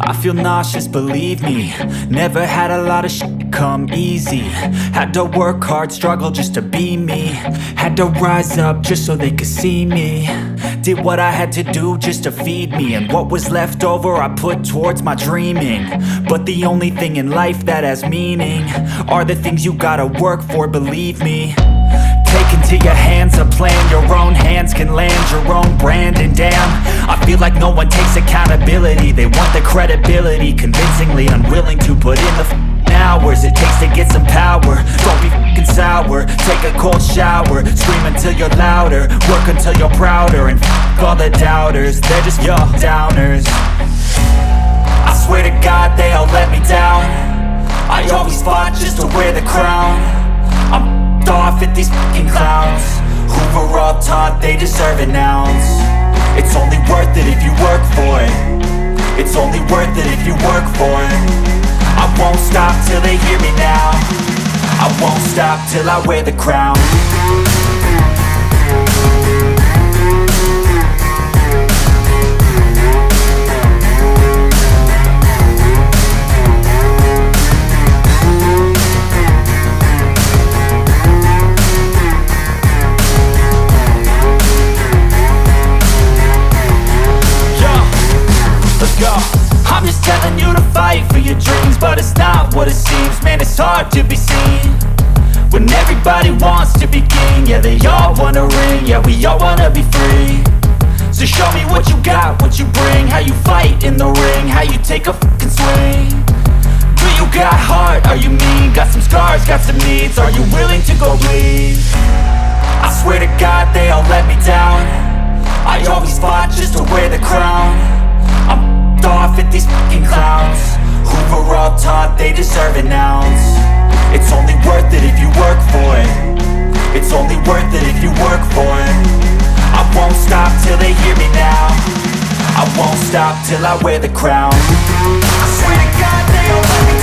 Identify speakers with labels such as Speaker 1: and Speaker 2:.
Speaker 1: I feel nauseous, believe me. Never had a lot of shit come easy. Had to work hard, struggle just to be me. Had to rise up just so they could see me. Did what I had to do just to feed me, and what was left over I put towards my dreaming. But the only thing in life that has meaning are the things you gotta work for, believe me. Take into your hands a plan, your own hands can land your own brand. And damn, I feel like no one takes accountability. They want the credibility, convincingly unwilling to put in the hours it takes to get some power. Don't be f***ing sour, take a cold shower. Scream until you're louder, work until you're prouder. And f*** all the doubters, they're just your downers. I swear to God they all let me down. I always fought just to wear the crown. I'm off at these fucking clowns who were all taught they deserve an ounce. It's only worth it if you work for it. It's only worth it if you work for it. I won't stop till they hear me now. I won't stop till I wear the crown. I'm just telling you to fight for your dreams, but it's not what it seems. Man, it's hard to be seen when everybody wants to be king. Yeah, they all wanna ring, yeah, we all wanna be free. So show me what you got, what you bring, how you fight in the ring, how you take a fucking swing. Do you got heart, are you mean? Got some scars, got some needs, are you willing to go bleed? I swear to God they all let me down. I always fought just to wear the crown. I'm off at these fucking clowns who were all taught they deserve an ounce. It's only worth it if you work for it. It's only worth it if you work for it. I won't stop till they hear me now. I won't stop till I wear the crown. I swear to God they all let me